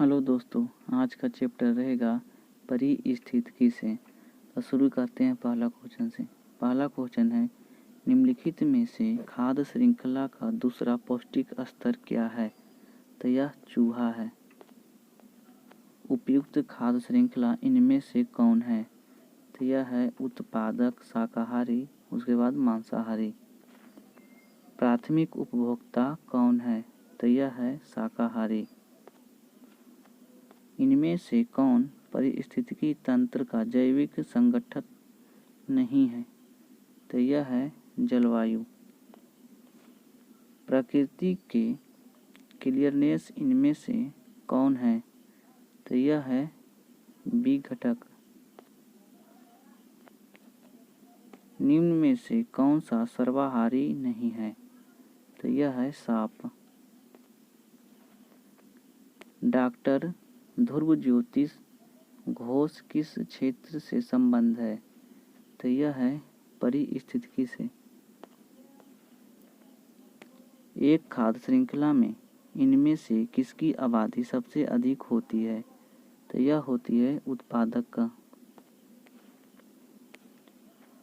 Hello दोस्तों, आज का चैप्टर रहेगा परिस्थितिकी से। तो शुरू करते हैं पहला क्वेश्चन से। पहला क्वेश्चन है, निम्नलिखित में से खाद्य श्रृंखला का दूसरा पौष्टिक स्तर क्या है? तो यह चूहा है। उपयुक्त खाद्य श्रृंखला इनमें से कौन है? तो यह है उत्पादक शाकाहारी, उसके बाद मांसाहारी। प्राथमिक उपभोक्ता कौन है? तो यह है शाकाहारी। इनमें से कौन पारिस्थितिकी तंत्र का जैविक संगठक नहीं है? तो यह है जलवायु। प्रकृति के क्लियरनेस इनमें से कौन है? तो यह है विघटक। निम्न में से कौन सा सर्वाहारी नहीं है? तो यह है सांप। डॉक्टर ध्रुव ज्योतिष घोष किस क्षेत्र से संबंध है? तो यह है पारिस्थितिकी से। एक खाद्य श्रृंखला में इनमें से किसकी आबादी सबसे अधिक होती है? तो यह होती है उत्पादक का।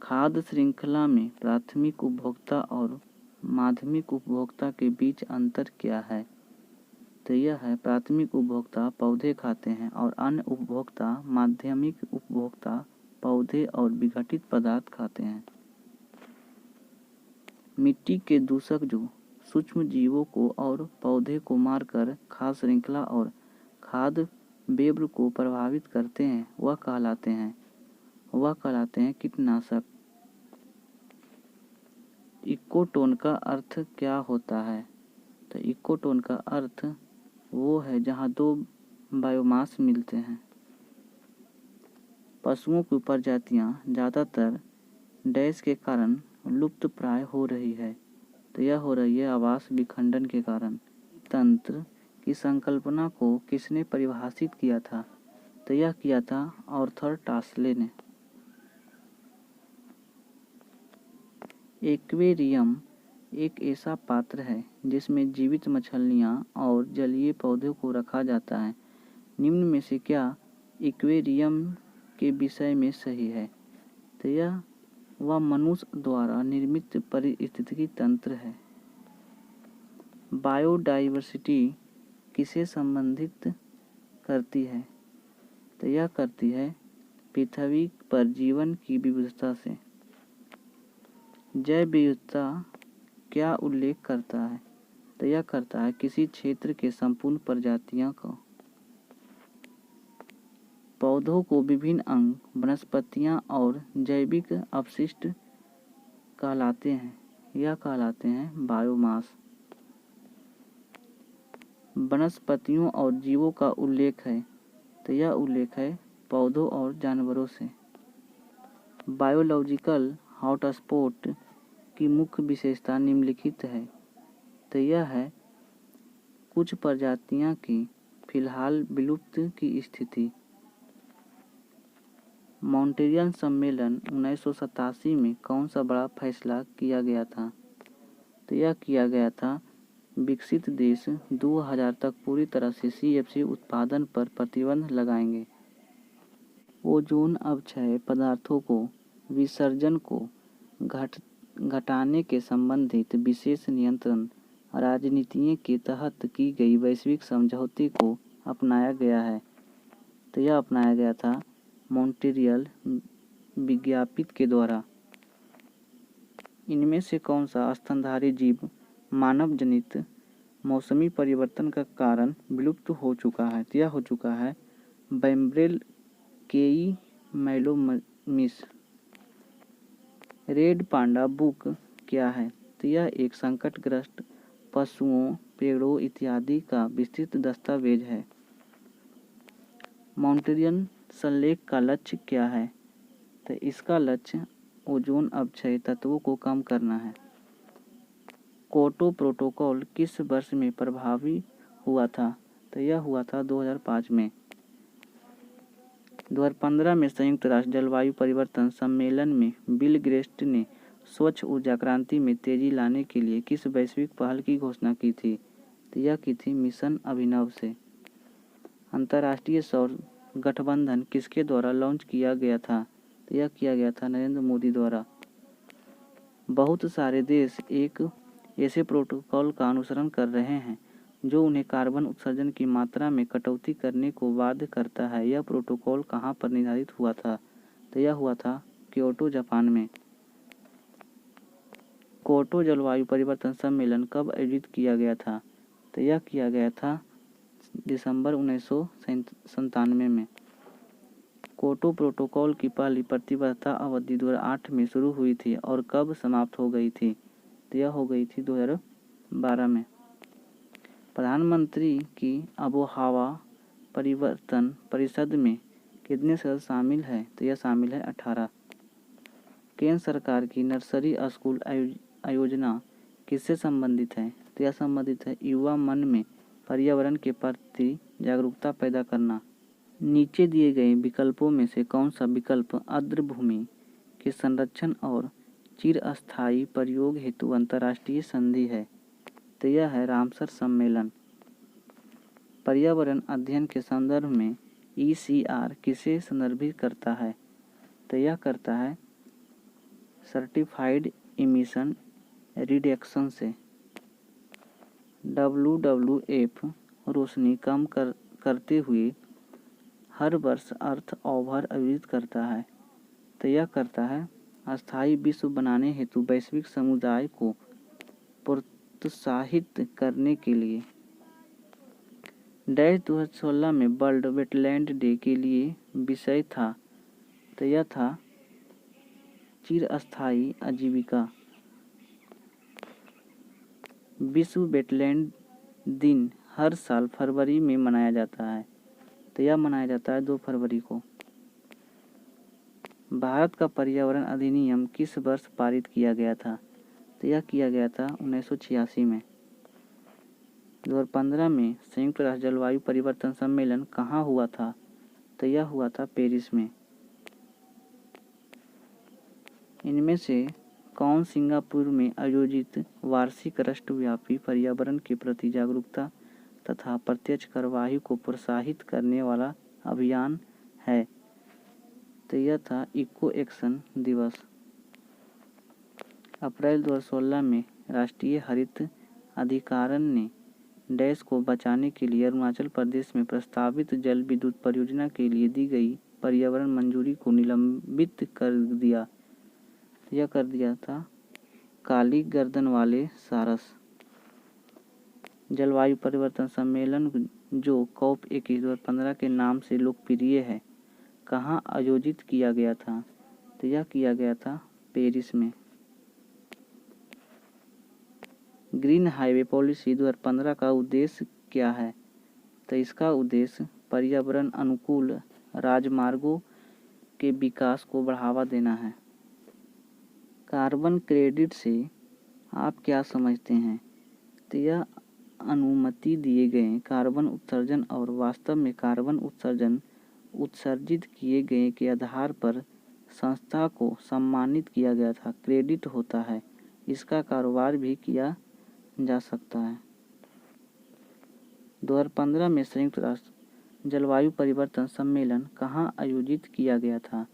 खाद्य श्रृंखला में प्राथमिक उपभोक्ता और माध्यमिक उपभोक्ता के बीच अंतर क्या है? तो यह है प्राथमिक उपभोक्ता पौधे खाते हैं और अन्य उपभोक्ता माध्यमिक उपभोक्ता पौधे और विघटित पदार्थ खाते हैं। मिट्टी के दूषक जो सूक्ष्म जीवों को और पौधे को मारकर खाद्य श्रृंखला और खाद्य वेब को प्रभावित करते हैं वह कहलाते हैं कीटनाशक। इकोटोन का अर्थ क्या होता है? तो इकोटोन का अर्थ वो है जहाँ दो बायोमास मिलते हैं। पशुओं की प्रजातियाँ ज़्यादातर डैश के कारण लुप्त प्राय हो रही है। तो यह हो रही है आवास विखंडन के कारण। तंत्र की संकल्पना को किसने परिभाषित किया था? तो यह किया था आर्थर टासले ने। एक्वेरियम एक ऐसा पात्र है जिसमें जीवित मछलियाँ और जलीय पौधों को रखा जाता है। निम्न में से क्या एक्वेरियम के विषय में सही है? तो यह वह मनुष्य द्वारा निर्मित पारिस्थितिकी तंत्र है। बायोडाइवर्सिटी किसे संबंधित करती है? तो यह करती है पृथ्वी पर जीवन की विविधता से। जैव विविधता क्या उल्लेख करता है? तो यह करता है किसी क्षेत्र के संपूर्ण प्रजातियों को। पौधों को विभिन्न अंग वनस्पतियाँ और जैविक अपशिष्ट कहलाते हैं। यह कहलाते हैं बायोमास। वनस्पतियों और जीवों का उल्लेख है। तो यह उल्लेख है पौधों और जानवरों से। बायोलॉजिकल हॉटस्पॉट की मुख्य विशेषता निम्नलिखित है। तो यह है कुछ प्रजातियां की फिलहाल विलुप्त की स्थिति। मॉन्ट्रियल सम्मेलन 1987 में कौन सा बड़ा फैसला किया गया था? तो यह किया गया था विकसित देश 2000 तक पूरी तरह से CFC उत्पादन पर प्रतिबंध लगाएंगे। ओजोन अपक्षय पदार्थों को विसर्जन को घटाने के संबंधित विशेष नियंत्रण राजनीतियों के तहत की गई वैश्विक समझौते को अपनाया गया है। तो यह अपनाया गया था मॉन्ट्रियल विज्ञापित के द्वारा। इनमें से कौन सा स्तनधारी जीव मानव जनित मौसमी परिवर्तन का कारण विलुप्त हो चुका है? यह हो चुका है बैम्ब्रेल केई मैलोमिस। रेड पांडा बुक क्या है? तो यह एक संकटग्रस्त पशुओं, पेड़ों इत्यादि का विस्तृत दस्तावेज है। मॉन्ट्रियल संलेख का लक्ष्य क्या है? तो इसका लक्ष्य ओजोन अपक्षय तत्वों को कम करना है। क्योटो प्रोटोकॉल किस वर्ष में प्रभावी हुआ था? तो यह हुआ था 2005 में। 2015 में संयुक्त राष्ट्र जलवायु परिवर्तन सम्मेलन में बिल गेट्स ने स्वच्छ ऊर्जा क्रांति में तेजी लाने के लिए किस वैश्विक पहल की घोषणा की थी? तो यह की थी मिशन अभिनव से। अंतर्राष्ट्रीय सौर गठबंधन किसके द्वारा लॉन्च किया गया था? तो यह किया गया था नरेंद्र मोदी द्वारा। बहुत सारे देश एक ऐसे प्रोटोकॉल का अनुसरण कर रहे हैं जो उन्हें कार्बन उत्सर्जन की मात्रा में कटौती करने को बाध्य करता है। यह प्रोटोकॉल कहाँ पर निर्धारित हुआ था? तो यह हुआ था क्योटो, जापान में। क्योटो जलवायु परिवर्तन सम्मेलन कब आयोजित किया गया था? तो यह किया गया था दिसंबर 1997 में। क्योटो प्रोटोकॉल की पहली प्रतिबद्धता अवधि 2008 में शुरू हुई थी और कब समाप्त हो गई थी? तो यह हो गई थी 2012 में। प्रधानमंत्री की आबोहवा परिवर्तन परिषद में कितने सदस्य शामिल हैं? तो यह शामिल है 18। केंद्र सरकार की नर्सरी स्कूल योजना किससे संबंधित है? तो यह संबंधित है युवा मन में पर्यावरण के प्रति जागरूकता पैदा करना। नीचे दिए गए विकल्पों में से कौन सा विकल्प आर्द्र भूमि के संरक्षण और चिरस्थायी प्रयोग हेतु अंतर्राष्ट्रीय संधि है? तो यह है रामसर सम्मेलन। पर्यावरण अध्ययन के संदर्भ में ECR किसे संदर्भित करता है? तो यह करता है सर्टिफाइड इमिशन रिडक्शन से। WWF रोशनी कम करते हुए हर वर्ष अर्थ ओवर आयोजित करता है। तो यह करता है अस्थायी विश्व बनाने हेतु वैश्विक समुदाय को प्रोत्साहित करने के लिए। 2016 में वर्ल्ड वेटलैंड डे के लिए विषय था। तो यह था चिरस्थायी आजीविका। विश्व वेटलैंड दिन हर साल फरवरी में मनाया जाता है। तो यह मनाया जाता है 2 फरवरी को। भारत का पर्यावरण अधिनियम किस वर्ष पारित किया गया था? तो यह किया गया था 1986 में। 2015 में संयुक्त राष्ट्र जलवायु परिवर्तन सम्मेलन कहाँ हुआ था? तो यह हुआ था पेरिस में। इनमें से कौन सिंगापुर में आयोजित वार्षिक राष्ट्रव्यापी पर्यावरण के प्रति जागरूकता तथा प्रत्यक्ष कार्यवाही को प्रोत्साहित करने वाला अभियान है? तो यह था इको एक्शन दिवस। अप्रैल 2016 में राष्ट्रीय हरित अधिकरण ने डैश को बचाने के लिए अरुणाचल प्रदेश में प्रस्तावित जल विद्युत परियोजना के लिए दी गई पर्यावरण मंजूरी को निलंबित कर दिया। यह कर दिया था काली गर्दन वाले सारस। जलवायु परिवर्तन सम्मेलन जो COP21 2015 के नाम से लोकप्रिय है, कहाँ आयोजित किया गया था? तो यह किया गया था पेरिस में। ग्रीन हाईवे पॉलिसी 2015 का उद्देश्य क्या है? तो इसका उद्देश्य पर्यावरण अनुकूल राजमार्गों के विकास को बढ़ावा देना है। कार्बन क्रेडिट से आप क्या समझते हैं? तो यह अनुमति दिए गए कार्बन उत्सर्जन और वास्तव में कार्बन उत्सर्जन उत्सर्जित किए गए के आधार पर संस्था को सम्मानित किया गया था। क्रेडिट होता है, इसका कारोबार भी किया जा सकता है। 2015 में संयुक्त राष्ट्र जलवायु परिवर्तन सम्मेलन कहाँ आयोजित किया गया था?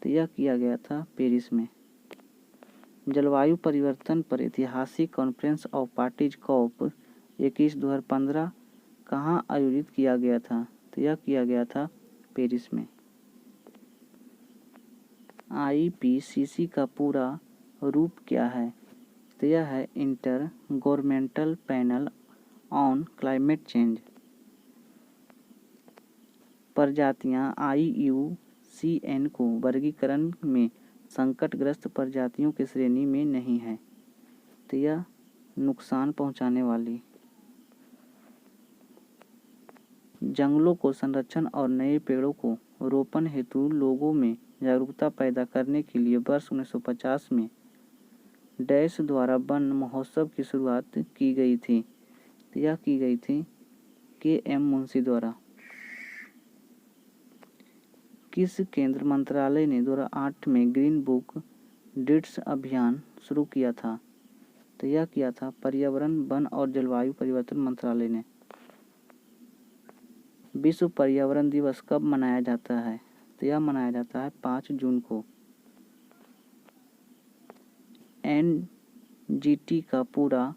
तो यह किया गया था पेरिस में। जलवायु परिवर्तन पर ऐतिहासिक कॉन्फ्रेंस ऑफ पार्टीज COP21 2015 कहाँ आयोजित किया गया था? तो यह किया गया था पेरिस में। IPCC का पूरा रूप क्या है? तो यह है inter governmental panel on climate change. प्रजातियां IUCN को वर्गीकरण में संकटग्रस्त प्रजातियों की श्रेणी में नहीं है। तो यह नुकसान पहुंचाने वाली। जंगलों को संरक्षण और नए पेड़ों को रोपण हेतु लोगों में जागरूकता पैदा करने के लिए वर्ष 1950 में डैश द्वारा वन महोत्सव की शुरुआत की गई थी। तो यह की गई थी KM मुंशी द्वारा। किस केंद्र मंत्रालय ने 2008 में ग्रीन बुक डीड्स अभियान शुरू किया था? तो यह किया था पर्यावरण, वन और जलवायु परिवर्तन मंत्रालय ने। विश्व पर्यावरण दिवस कब मनाया जाता है? तो यह मनाया जाता है 5 जून को। NGT का पूरा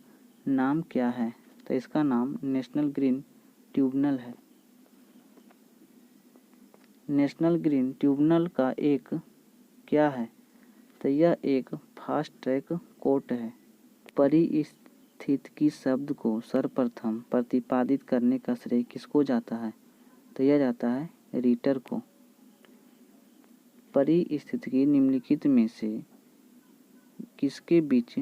नाम क्या है? तो इसका नाम नेशनल ग्रीन ट्रिब्यूनल है। नेशनल ग्रीन ट्रिब्यूनल का एक क्या है? तो यह एक फास्ट ट्रैक कोर्ट है। पारिस्थितिकी शब्द को सर्वप्रथम प्रतिपादित करने का श्रेय किसको जाता है? तो यह जाता है रीटर को। पारिस्थितिकी निम्नलिखित में से किसके बीच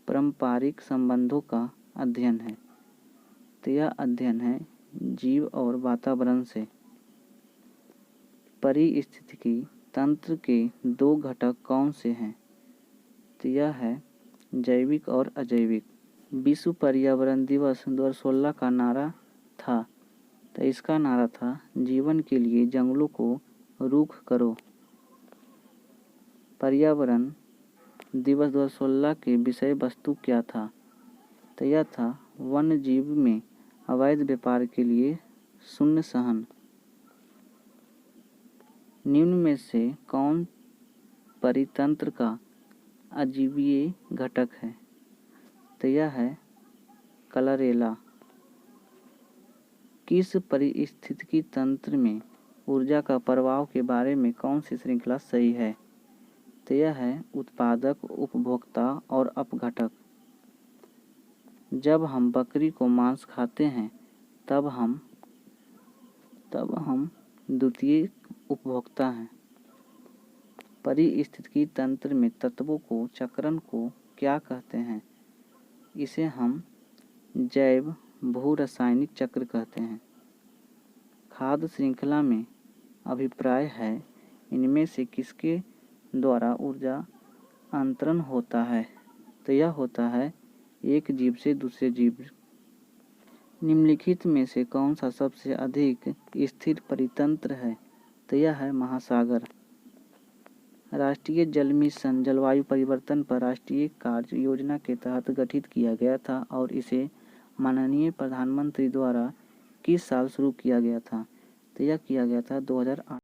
पारंपरिक संबंधों का अध्ययन है? तो यह अध्ययन है जीव और वातावरण से। पारिस्थितिकी तंत्र के 2 घटक कौन से हैं? तो यह है जैविक और अजैविक। विश्व पर्यावरण दिवस 2016 का नारा था, तो इसका नारा था जीवन के लिए जंगलों को रुख करो। पर्यावरण दिवस 2016 के विषय वस्तु क्या था? तो यह था वन्य जीव में अवैध व्यापार के लिए शून्य सहन। निम्न में से कौन परितंत्र का अजीवीय घटक है? तो यह है कलरेला। किस पारिस्थितिकी तंत्र में ऊर्जा का प्रवाह के बारे में कौन सी श्रृंखला सही है? तो यह है उत्पादक, उपभोक्ता और अपघटक। जब हम बकरी को मांस खाते हैं तब हम द्वितीयक उपभोक्ता हैं। पारिस्थितिकी तंत्र में तत्वों को चक्रण को क्या कहते हैं? इसे हम जैव भू रासायनिक चक्र कहते हैं। खाद्य श्रृंखला में अभिप्राय है इनमें से किसके द्वारा ऊर्जा अंतरण होता है? तो यह होता है एक जीव से दूसरे जीव। निम्नलिखित में से कौन सा सबसे अधिक स्थिर परितंत्र है? तो यह है महासागर। राष्ट्रीय जल मिशन जलवायु परिवर्तन पर राष्ट्रीय कार्य योजना के तहत गठित किया गया था और इसे माननीय प्रधानमंत्री द्वारा किस साल शुरू किया गया था? तो यह किया गया था 2008।